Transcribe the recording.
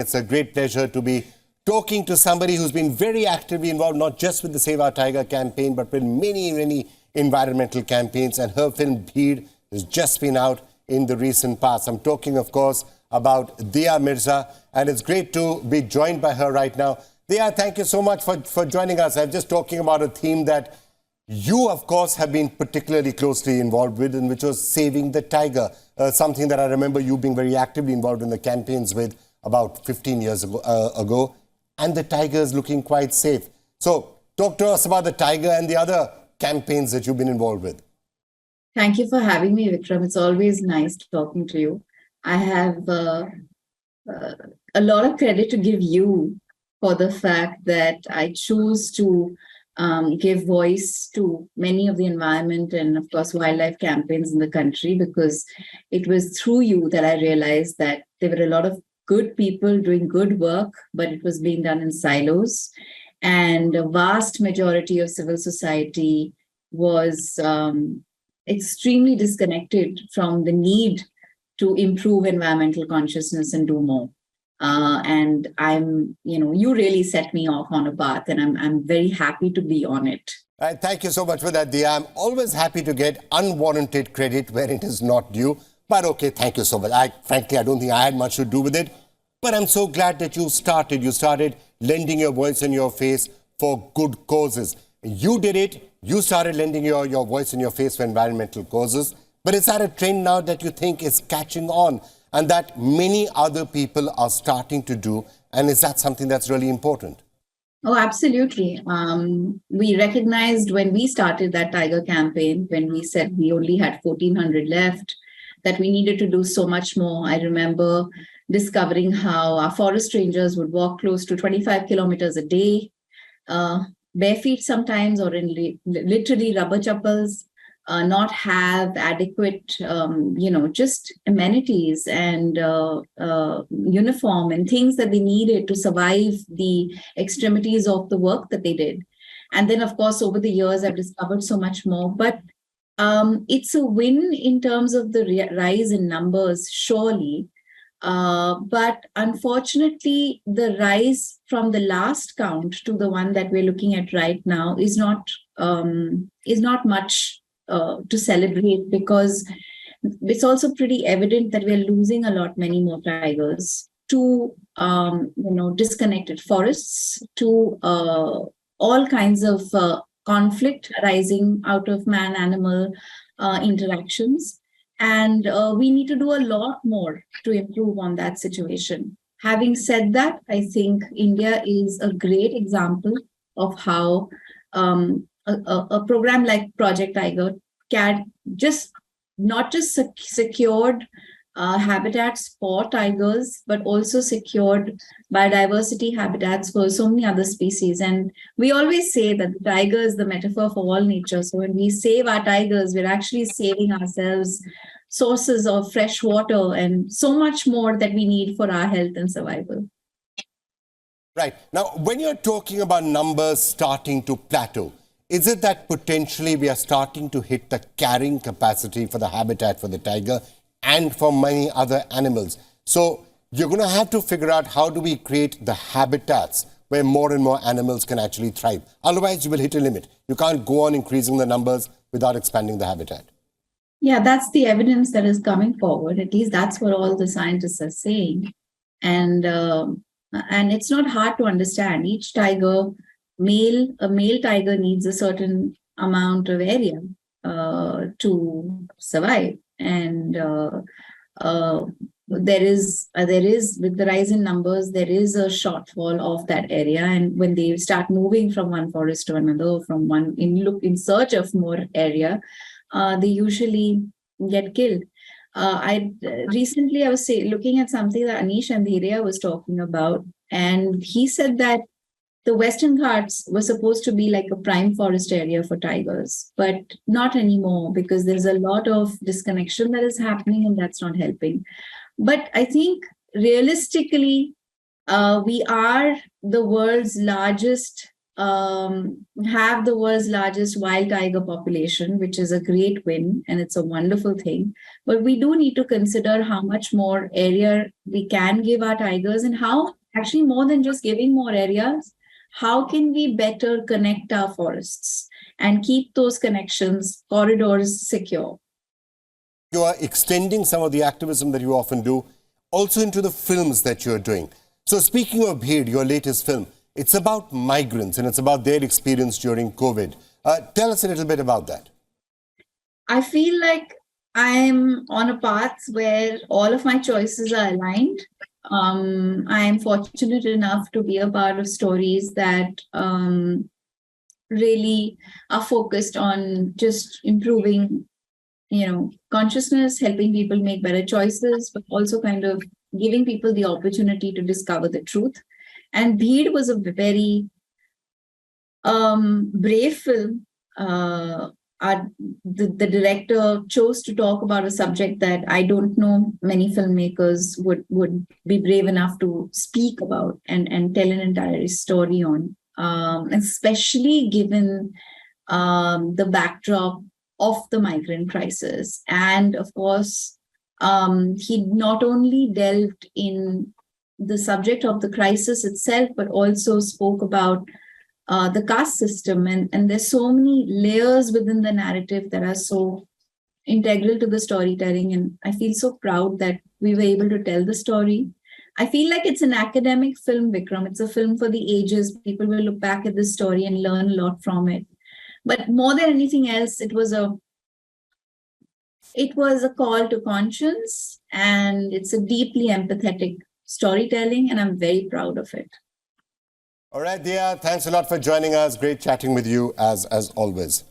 It's a great pleasure to be talking to somebody who's been very actively involved, not just with the Save Our Tiger campaign, but with many environmental campaigns. And her film, Bheed, has just been out in the recent past. I'm talking, of course, about Dia Mirza. And it's great to be joined by her right now. Dia, thank you so much for joining us. I'm just talking about a theme that you, of course, have been particularly closely involved with, and which was saving the tiger, something that I remember you being very actively involved in the campaigns with about 15 years ago, and the tiger is looking quite safe. So talk to us about the tiger and the other campaigns that you've been involved with. Thank you for having me, Vikram. It's always nice talking to you. I have a lot of credit to give you for the fact that I choose to give voice to many of the environment and, of course, wildlife campaigns in the country, because it was through you that I realized that there were a lot of good people doing good work, but it was being done in silos. And a vast majority of civil society was extremely disconnected from the need to improve environmental consciousness and do more. And you really set me off on a path, and I'm very happy to be on it. Thank you so much for that, Dia. I'm always happy to get unwarranted credit where it is not due. But okay, thank you so much. Frankly, I don't think I had much to do with it. But I'm so glad that you started lending your voice and your face for good causes. You did it. You started lending your voice and your face for environmental causes. But is that a trend now that you think is catching on and that many other people are starting to do? And is that something that's really important? Oh, absolutely. We recognized when we started that tiger campaign, when we said we only had 1,400 left, that we needed to do so much more. I remember discovering how our forest rangers would walk close to 25 kilometers a day, bare feet sometimes, or in literally rubber chappals, not have adequate, just amenities and uniform and things that they needed to survive the extremities of the work that they did. And then, of course, over the years, I've discovered so much more. But it's a win in terms of the rise in numbers, surely. But unfortunately, the rise from the last count to the one that we're looking at right now is not much to celebrate, because it's also pretty evident that we're losing many more tigers to disconnected forests, to all kinds of conflict arising out of man-animal interactions. And we need to do a lot more to improve on that situation. Having said that, I think India is a great example of how a program like Project Tiger can not just secured habitats for tigers, but also secured biodiversity habitats for so many other species. And we always say that the tiger is the metaphor for all nature. So when we save our tigers, we're actually saving ourselves sources of fresh water and so much more that we need for our health and survival. Right. Now, when you're talking about numbers starting to plateau, is it that potentially we are starting to hit the carrying capacity for the habitat for the tiger and for many other animals? So you're going to have to figure out how do we create the habitats where more and more animals can actually thrive. Otherwise, you will hit a limit. You can't go on increasing the numbers without expanding the habitat. Yeah, that's the evidence that is coming forward. At least that's what all the scientists are saying. And it's not hard to understand. Each tiger, a male tiger needs a certain amount of area to survive. And there is with the rise in numbers, there is a shortfall of that area. And when they start moving from one forest to another, from one in search of more area, they usually get killed. Recently, I was looking at something that Anish Andhiria was talking about, and he said that the Western Ghats were supposed to be like a prime forest area for tigers, but not anymore, because there's a lot of disconnection that is happening, and that's not helping. But I think realistically, we are the world's largest have the world's largest wild tiger population, which is a great win and it's a wonderful thing. But we do need to consider how much more area we can give our tigers, and how, actually, more than just giving more areas, how can we better connect our forests and keep those connections, corridors secure? You are extending some of the activism that you often do also into the films that you're doing. So speaking of Bheed, your latest film, it's about migrants and it's about their experience during COVID. Tell us a little bit about that. I feel like I'm on a path where all of my choices are aligned. I am fortunate enough to be a part of stories that really are focused on just improving, consciousness, helping people make better choices, but also kind of giving people the opportunity to discover the truth. And Bheed was a very brave film. The director chose to talk about a subject that I don't know many filmmakers would be brave enough to speak about and tell an entire story on, especially given the backdrop of the migrant crisis. And of course, he not only delved in the subject of the crisis itself, but also spoke about the caste system. And there's so many layers within the narrative that are so integral to the storytelling. And I feel so proud that we were able to tell the story. I feel like it's an academic film, Vikram. It's a film for the ages. People will look back at this story and learn a lot from it. But more than anything else, it was a call to conscience, and it's a deeply empathetic storytelling, and I'm very proud of it. All right, Dia, thanks a lot for joining us. Great chatting with you as always.